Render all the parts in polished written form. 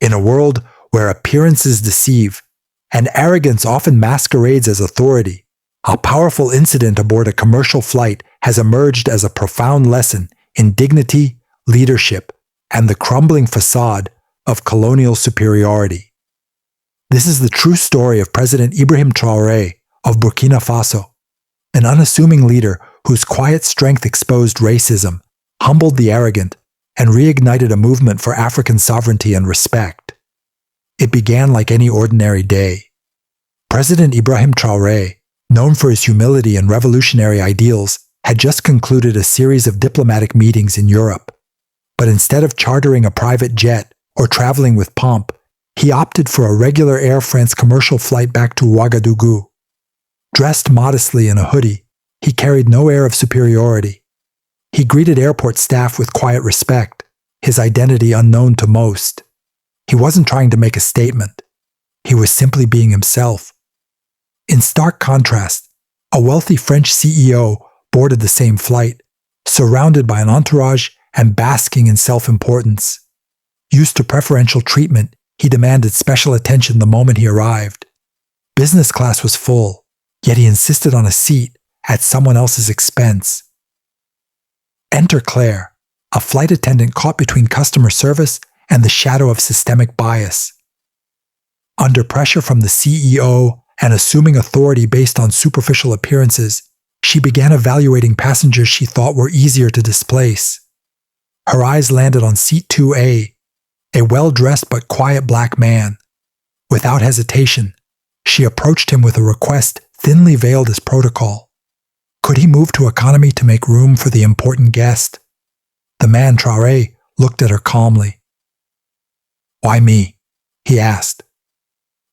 In a world where appearances deceive and arrogance often masquerades as authority, a powerful incident aboard a commercial flight has emerged as a profound lesson in dignity, leadership, and the crumbling facade of colonial superiority. This is the true story of President Ibrahim Traoré of Burkina Faso, an unassuming leader whose quiet strength exposed racism, humbled the arrogant, and reignited a movement for African sovereignty and respect. It began like any ordinary day. President Ibrahim Traoré, known for his humility and revolutionary ideals, had just concluded a series of diplomatic meetings in Europe. But instead of chartering a private jet or traveling with pomp, he opted for a regular Air France commercial flight back to Ouagadougou. Dressed modestly in a hoodie, he carried no air of superiority. He greeted airport staff with quiet respect, his identity unknown to most. He wasn't trying to make a statement. He was simply being himself. In stark contrast, a wealthy French CEO boarded the same flight, surrounded by an entourage and basking in self-importance. Used to preferential treatment, he demanded special attention the moment he arrived. Business class was full, yet he insisted on a seat at someone else's expense. Enter Claire, a flight attendant caught between customer service and the shadow of systemic bias. Under pressure from the CEO and assuming authority based on superficial appearances, she began evaluating passengers she thought were easier to displace. Her eyes landed on seat 2A, a well-dressed but quiet black man. Without hesitation, she approached him with a request thinly veiled as protocol. Could he move to economy to make room for the important guest? The man, Traoré, looked at her calmly. "Why me?" he asked.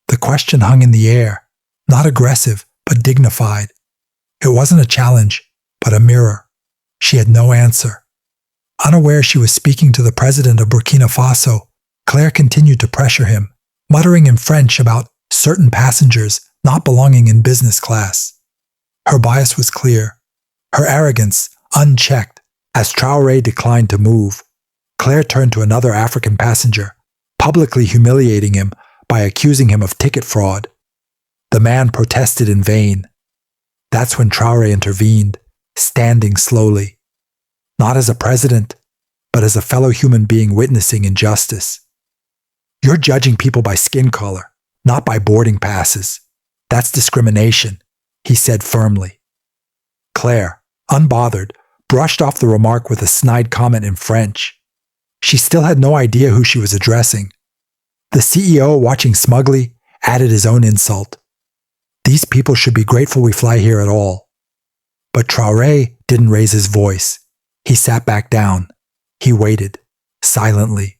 The question hung in the air, not aggressive, but dignified. It wasn't a challenge, but a mirror. She had no answer. Unaware she was speaking to the president of Burkina Faso, Claire continued to pressure him, muttering in French about certain passengers not belonging in business class. Her bias was clear, her arrogance unchecked. As Traoré declined to move, Claire turned to another African passenger, publicly humiliating him by accusing him of ticket fraud. The man protested in vain. That's when Traoré intervened, standing slowly, not as a president, but as a fellow human being witnessing injustice. "You're judging people by skin color, not by boarding passes. That's discrimination," he said firmly. Claire, unbothered, brushed off the remark with a snide comment in French. She still had no idea who she was addressing. The CEO, watching smugly, added his own insult. "These people should be grateful we fly here at all." But Traoré didn't raise his voice. He sat back down. He waited, silently.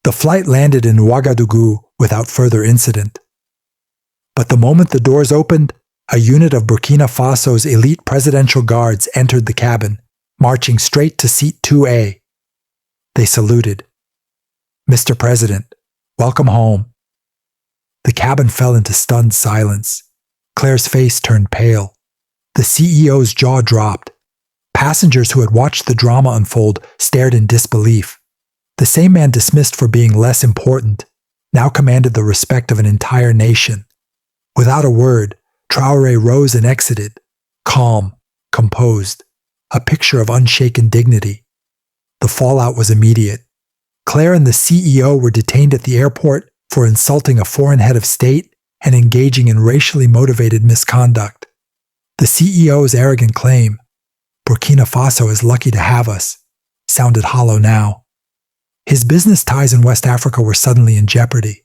The flight landed in Ouagadougou without further incident. But the moment the doors opened, a unit of Burkina Faso's elite presidential guards entered the cabin, marching straight to seat 2A. They saluted. "Mr. President, welcome home." The cabin fell into stunned silence. Claire's face turned pale. The CEO's jaw dropped. Passengers who had watched the drama unfold stared in disbelief. The same man dismissed for being less important now commanded the respect of an entire nation. Without a word, Traoré rose and exited, calm, composed, a picture of unshaken dignity. The fallout was immediate. Claire and the CEO were detained at the airport for insulting a foreign head of state and engaging in racially motivated misconduct. The CEO's arrogant claim, "Burkina Faso is lucky to have us," sounded hollow now. His business ties in West Africa were suddenly in jeopardy.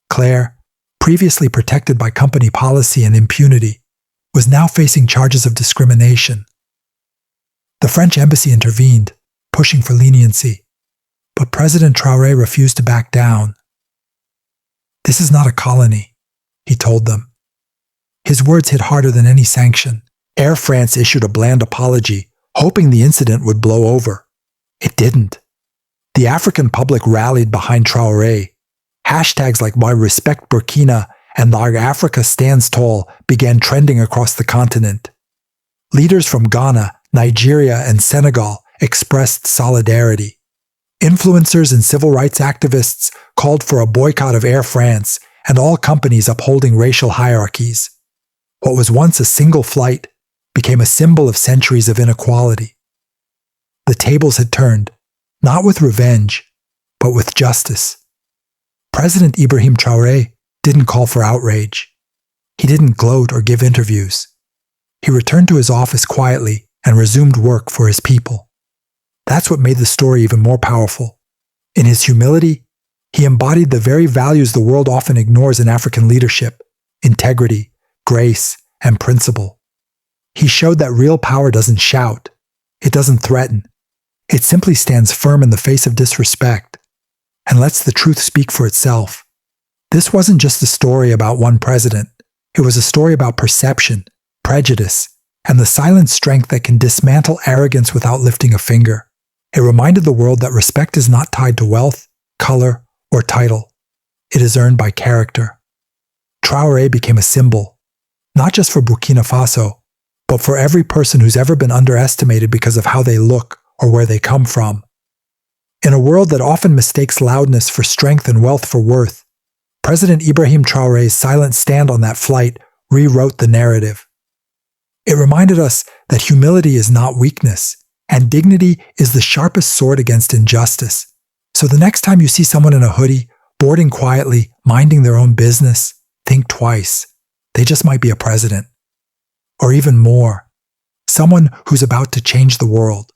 Claire, previously protected by company policy and impunity, was now facing charges of discrimination. The French embassy intervened, pushing for leniency, but President Traoré refused to back down. "This is not a colony," he told them. His words hit harder than any sanction. Air France issued a bland apology, hoping the incident would blow over. It didn't. The African public rallied behind Traoré. Hashtags like "I respect Burkina" and "Our Africa stands tall" began trending across the continent. Leaders from Ghana, Nigeria, and Senegal expressed solidarity. Influencers and civil rights activists called for a boycott of Air France and all companies upholding racial hierarchies. What was once a single flight became a symbol of centuries of inequality. The tables had turned, not with revenge, but with justice. President Ibrahim Traoré didn't call for outrage. He didn't gloat or give interviews. He returned to his office quietly and resumed work for his people. That's what made the story even more powerful. In his humility, he embodied the very values the world often ignores in African leadership: integrity, grace, and principle. He showed that real power doesn't shout. It doesn't threaten. It simply stands firm in the face of disrespect and lets the truth speak for itself. This wasn't just a story about one president. It was a story about perception, prejudice, and the silent strength that can dismantle arrogance without lifting a finger. It reminded the world that respect is not tied to wealth, color, or title. It is earned by character. Traoré became a symbol, not just for Burkina Faso, but for every person who's ever been underestimated because of how they look or where they come from. In a world that often mistakes loudness for strength and wealth for worth, President Ibrahim Traoré's silent stand on that flight rewrote the narrative. It reminded us that humility is not weakness, and dignity is the sharpest sword against injustice. So the next time you see someone in a hoodie, boarding quietly, minding their own business, think twice. They just might be a president. Or even more, someone who's about to change the world.